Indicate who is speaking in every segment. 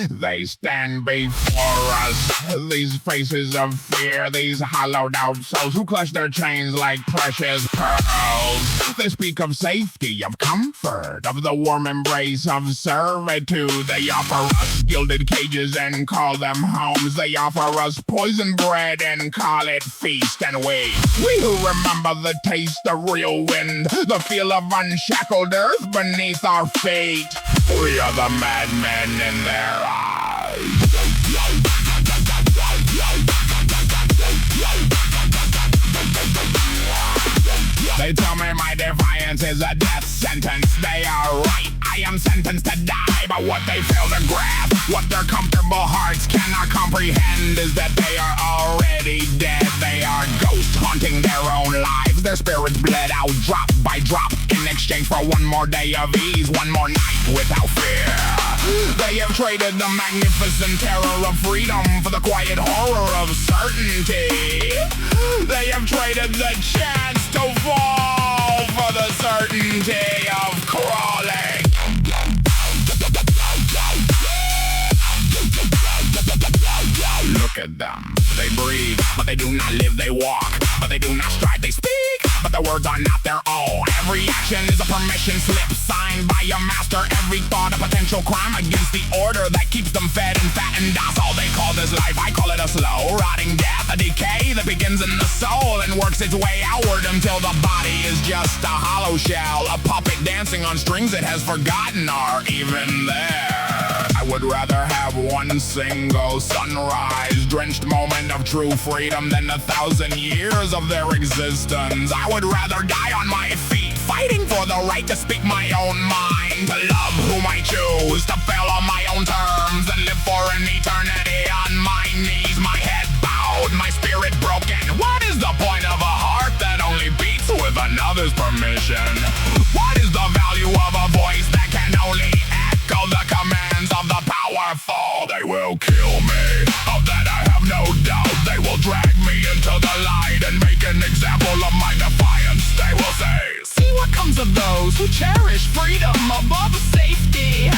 Speaker 1: They stand before us, these faces of fear, these hollowed out souls who clutch their chains like precious pearls. They speak of safety, of comfort, of the warm embrace of servitude. They offer us gilded cages and call them homes. They offer us poisoned bread and call it feast. And we who remember the taste of real wind, the feel of unshackled earth beneath our feet. We are the madmen in their eyes. They tell me my defiance is a death sentence. They are right, I am sentenced to die. But what they fail to grasp, what their comfortable hearts cannot comprehend, is that they are already dead. They are ghosts haunting their own lives. Their spirits bled out drop by drop in exchange for one more day of ease, one more night without fear. They have traded the magnificent terror of freedom for the quiet horror of certainty. They have traded the chance to fall for the certainty of crawling. Look at them, they breathe, but they do not live, they walk, but they do not strike, they speak, but their words are not their own. Every action is a permission slip signed by your master. Every thought a potential crime against the order that keeps them fed and fat, and that's all they call this life. I call it a slow rotting death, a decay that begins in the soul and works its way outward until the body is just a hollow shell, a puppet dancing on strings it has forgotten are even there. I would rather have one single sunrise drenched moment of true freedom than 1,000 years of their existence. I would rather die on my feet, fighting for the right to speak my own mind, to love whom I choose, to fail on my own terms, and live for an eternity on my knees, my head bowed, my spirit broken. What is the point of a heart that only beats with another's permission? What is the value of a voice that can only echo the commands of the powerful? They will kill me, of that I have no doubt. They will drag me into the light and make an example of my defiance. They will say, see what comes of those who cherish freedom above safety.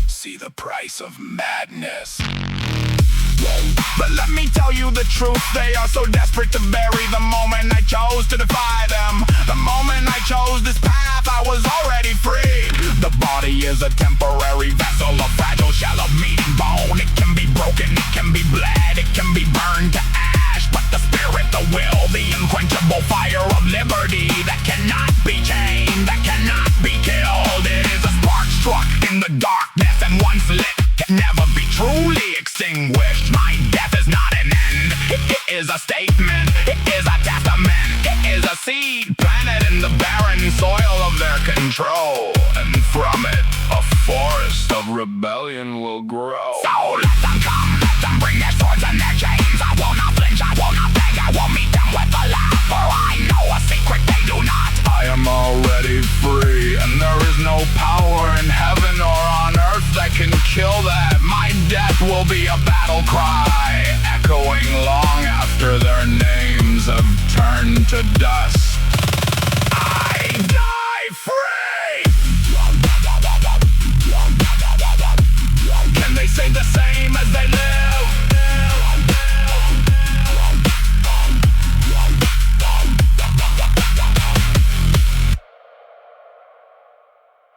Speaker 1: See the price of madness. But let me tell you the truth, they are so desperate to bury the moment I chose to defy them. The moment I chose this path, I was already free. The body is a temporary vessel, a fragile shell of meat and bone. It can be broken, it can be bled, it can be burned to ash. But the spirit, the will, the unquenchable fire of liberty that cannot be chained, that cannot be killed. It is a spark struck in the darkness, and once lit can never be truly extinguished. My death is not an end, it is a statement, it is a testament, it is a seed planted in the barren soil of their control, and from it a forest of rebellion will grow. So let them come, let them bring their swords and their chains. I will not flinch, I will not beg, I will meet them with a laugh, for I know a secret they do not. I am already free, and there is no power in heaven